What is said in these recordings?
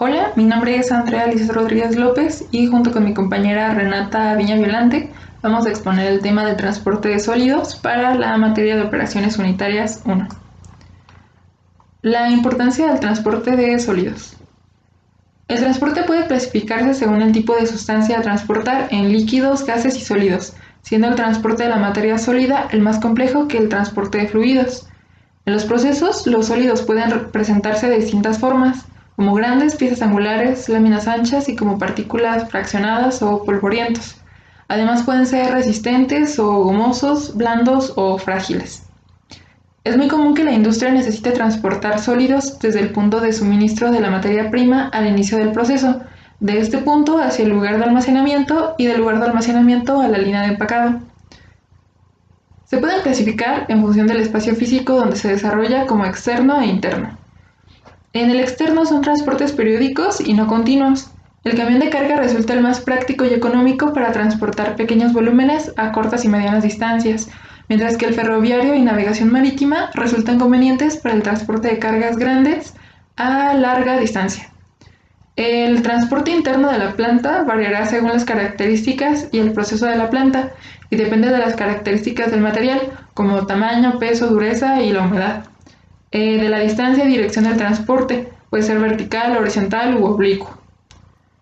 Hola, mi nombre es Andrea Liz Rodríguez López y junto con mi compañera Renata Viña Violante vamos a exponer el tema del transporte de sólidos para la materia de operaciones unitarias 1. La importancia del transporte de sólidos. El transporte puede clasificarse según el tipo de sustancia a transportar en líquidos, gases y sólidos, siendo el transporte de la materia sólida el más complejo que el transporte de fluidos. En los procesos, los sólidos pueden presentarse de distintas formas, como grandes piezas angulares, láminas anchas y como partículas fraccionadas o polvorientos. Además pueden ser resistentes o gomosos, blandos o frágiles. Es muy común que la industria necesite transportar sólidos desde el punto de suministro de la materia prima al inicio del proceso, de este punto hacia el lugar de almacenamiento y del lugar de almacenamiento a la línea de empacado. Se pueden clasificar en función del espacio físico donde se desarrolla como externo e interno. En el externo son transportes periódicos y no continuos. El camión de carga resulta el más práctico y económico para transportar pequeños volúmenes a cortas y medianas distancias, mientras que el ferroviario y navegación marítima resultan convenientes para el transporte de cargas grandes a larga distancia. El transporte interno de la planta variará según las características y el proceso de la planta y depende de las características del material, como tamaño, peso, dureza y la humedad. De la distancia y dirección del transporte, puede ser vertical, horizontal u oblicuo.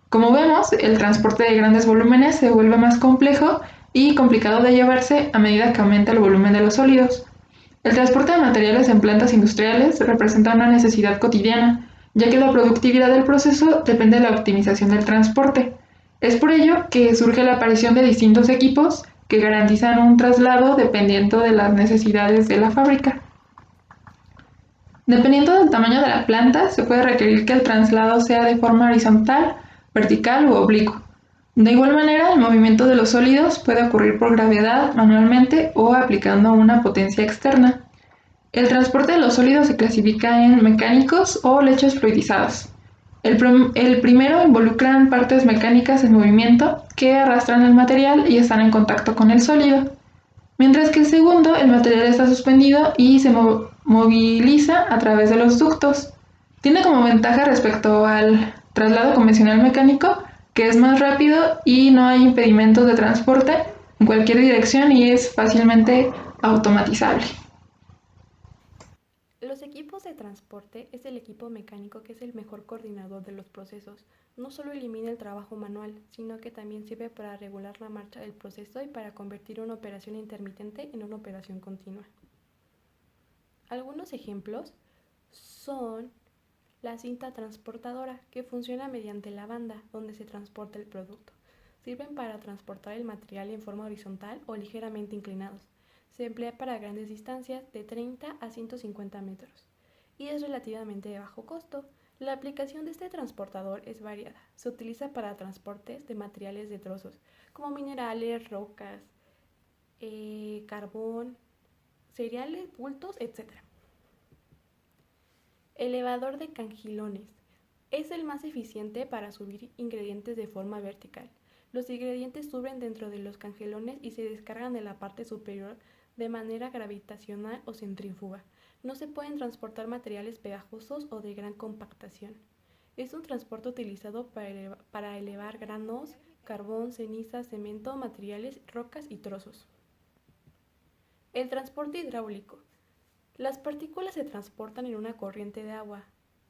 Como vemos, el transporte de grandes volúmenes se vuelve más complejo y complicado de llevarse a medida que aumenta el volumen de los sólidos. El transporte de materiales en plantas industriales representa una necesidad cotidiana, ya que la productividad del proceso depende de la optimización del transporte. Es por ello que surge la aparición de distintos equipos que garantizan un traslado dependiendo de las necesidades de la fábrica. Dependiendo del tamaño de la planta, se puede requerir que el traslado sea de forma horizontal, vertical u oblicuo. De igual manera, el movimiento de los sólidos puede ocurrir por gravedad, manualmente o aplicando una potencia externa. El transporte de los sólidos se clasifica en mecánicos o lechos fluidizados. El primero involucran partes mecánicas en movimiento que arrastran el material y están en contacto con el sólido, mientras que el segundo, el material está suspendido y se moviliza a través de los ductos. Tiene como ventaja respecto al traslado convencional mecánico que es más rápido y no hay impedimentos de transporte en cualquier dirección y es fácilmente automatizable. Los equipos de transporte es el equipo mecánico que es el mejor coordinador de los procesos. No solo elimina el trabajo manual, sino que también sirve para regular la marcha del proceso y para convertir una operación intermitente en una operación continua. Algunos ejemplos son la cinta transportadora, que funciona mediante la banda donde se transporta el producto. Sirven para transportar el material en forma horizontal o ligeramente inclinados. Se emplea para grandes distancias de 30 a 150 metros y es relativamente de bajo costo. La aplicación de este transportador es variada. Se utiliza para transportes de materiales de trozos, como minerales, rocas, carbón, cereales, bultos, etc. Elevador de cangilones. Es el más eficiente para subir ingredientes de forma vertical. Los ingredientes suben dentro de los cangelones y se descargan de la parte superior de manera gravitacional o centrífuga. No se pueden transportar materiales pegajosos o de gran compactación. Es un transporte utilizado para elevar granos, carbón, ceniza, cemento, materiales, rocas y trozos. El transporte hidráulico. Las partículas se transportan en una corriente de agua.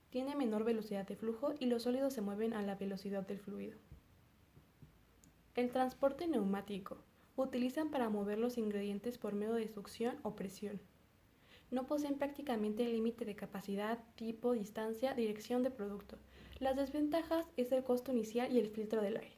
Tiene menor velocidad de flujo y los sólidos se mueven a la velocidad del fluido. El transporte neumático. Utilizan para mover los ingredientes por medio de succión o presión. No poseen prácticamente límite de capacidad, tipo, distancia, dirección de producto. Las desventajas es el costo inicial y el filtro del aire.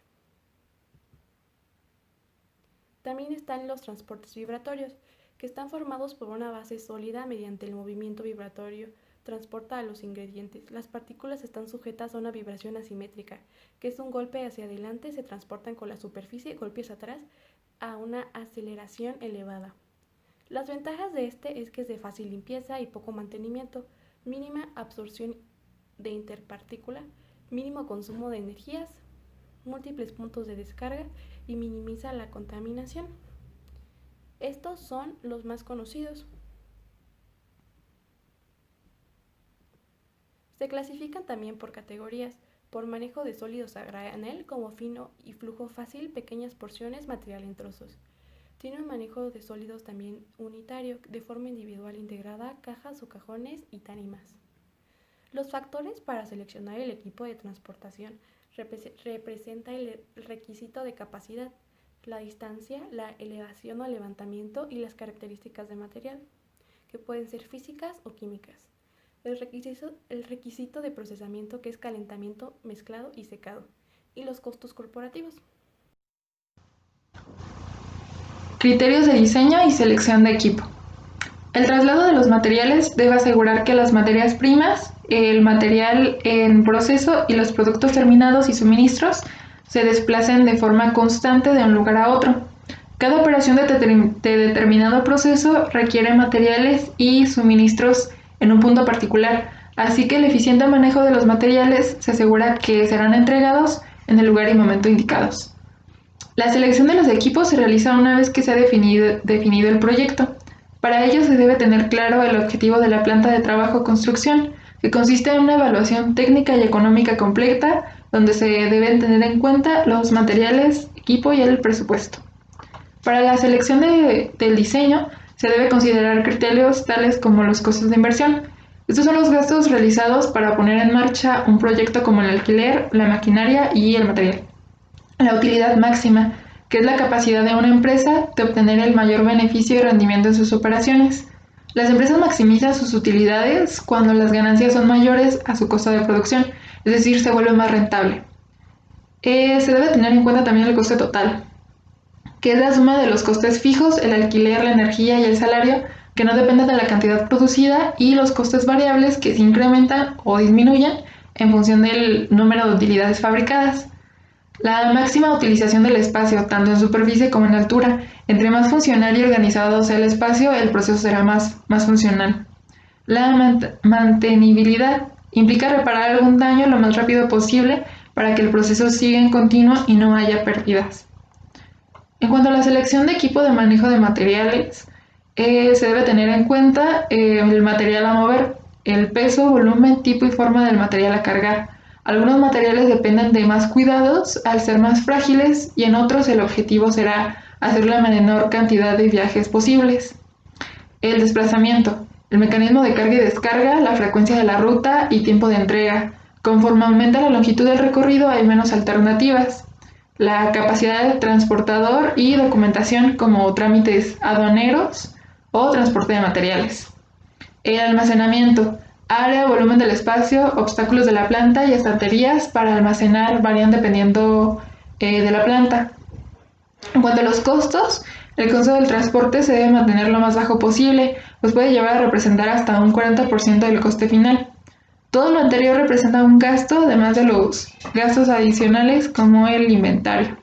También están los transportes vibratorios, que están formados por una base sólida mediante el movimiento vibratorio transporta a los ingredientes. Las partículas están sujetas a una vibración asimétrica, que es un golpe hacia adelante, se transportan con la superficie, golpes atrás, a una aceleración elevada. Las ventajas de este es que es de fácil limpieza y poco mantenimiento, mínima absorción de interpartícula, mínimo consumo de energías, múltiples puntos de descarga y minimiza la contaminación. Estos son los más conocidos. Se clasifican también por categorías. por manejo de sólidos a granel como fino y flujo fácil, pequeñas porciones, material en trozos. Tiene un manejo de sólidos también unitario, de forma individual integrada, cajas o cajones y tan y más. Los factores para seleccionar el equipo de transportación representa el requisito de capacidad, la distancia, la elevación o levantamiento y las características de material, que pueden ser físicas o químicas. El requisito de procesamiento, que es calentamiento, mezclado y secado, y los costos corporativos. Criterios de diseño y selección de equipo. El traslado de los materiales debe asegurar que las materias primas, el material en proceso y los productos terminados y suministros se desplacen de forma constante de un lugar a otro. Cada operación de determinado proceso requiere materiales y suministros en un punto particular, así que el eficiente manejo de los materiales se asegura que serán entregados en el lugar y momento indicados. La selección de los equipos se realiza una vez que se ha definido el proyecto. Para ello se debe tener claro el objetivo de la planta de trabajo o construcción, que consiste en una evaluación técnica y económica completa, donde se deben tener en cuenta los materiales, equipo y el presupuesto. Para la selección del diseño se debe considerar criterios tales como los costos de inversión. Estos son los gastos realizados para poner en marcha un proyecto como el alquiler, la maquinaria y el material. La utilidad máxima, que es la capacidad de una empresa de obtener el mayor beneficio y rendimiento en sus operaciones. Las empresas maximizan sus utilidades cuando las ganancias son mayores a su costo de producción, es decir, se vuelve más rentable. Se debe tener en cuenta también el coste total, que es la suma de los costes fijos, el alquiler, la energía y el salario, que no dependen de la cantidad producida, y los costes variables que se incrementan o disminuyen en función del número de utilidades fabricadas. La máxima utilización del espacio, tanto en superficie como en altura. Entre más funcional y organizado sea el espacio, el proceso será más funcional. La mantenibilidad implica reparar algún daño lo más rápido posible para que el proceso siga en continuo y no haya pérdidas. En cuanto a la selección de equipo de manejo de materiales, se debe tener en cuenta el material a mover, el peso, volumen, tipo y forma del material a cargar. Algunos materiales dependen de más cuidados al ser más frágiles, y en otros el objetivo será hacer la menor cantidad de viajes posibles. El desplazamiento, el mecanismo de carga y descarga, la frecuencia de la ruta y tiempo de entrega. Conforme aumenta la longitud del recorrido hay menos alternativas. La capacidad del transportador y documentación, como trámites aduaneros o transporte de materiales. El almacenamiento, área, volumen del espacio, obstáculos de la planta y estanterías para almacenar varían dependiendo de la planta. En cuanto a los costos, el costo del transporte se debe mantener lo más bajo posible, pues puede llegar a representar hasta un 40% del coste final. Todo lo anterior representa un gasto, además de los gastos adicionales como el inventario.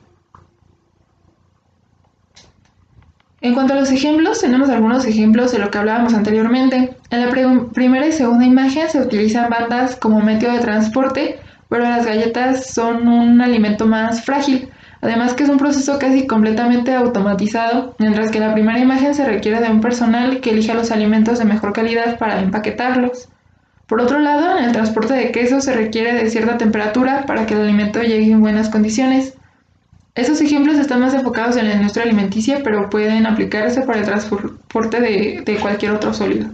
En cuanto a los ejemplos, tenemos algunos ejemplos de lo que hablábamos anteriormente. En la primera y segunda imagen se utilizan bandas como método de transporte, pero las galletas son un alimento más frágil, además que es un proceso casi completamente automatizado, mientras que en la primera imagen se requiere de un personal que elija los alimentos de mejor calidad para empaquetarlos. Por otro lado, en el transporte de queso se requiere de cierta temperatura para que el alimento llegue en buenas condiciones. Estos ejemplos están más enfocados en la industria alimenticia, pero pueden aplicarse para el transporte de cualquier otro sólido.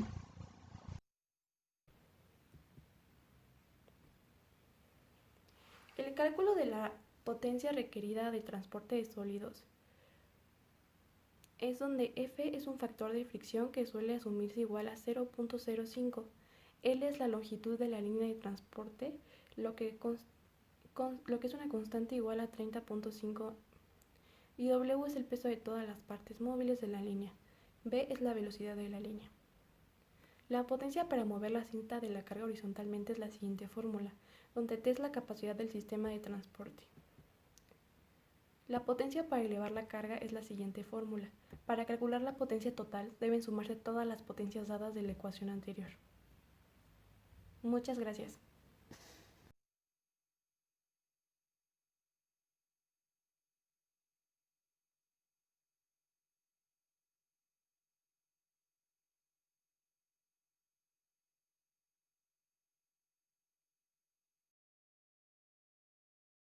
El cálculo de la potencia requerida de transporte de sólidos es donde F es un factor de fricción que suele asumirse igual a 0.05. L es la longitud de la línea de transporte, lo que es una constante igual a 30.5, y W es el peso de todas las partes móviles de la línea. B es la velocidad de la línea. La potencia para mover la cinta de la carga horizontalmente es la siguiente fórmula, donde T es la capacidad del sistema de transporte. La potencia para elevar la carga es la siguiente fórmula. Para calcular la potencia total deben sumarse todas las potencias dadas de la ecuación anterior. Muchas gracias.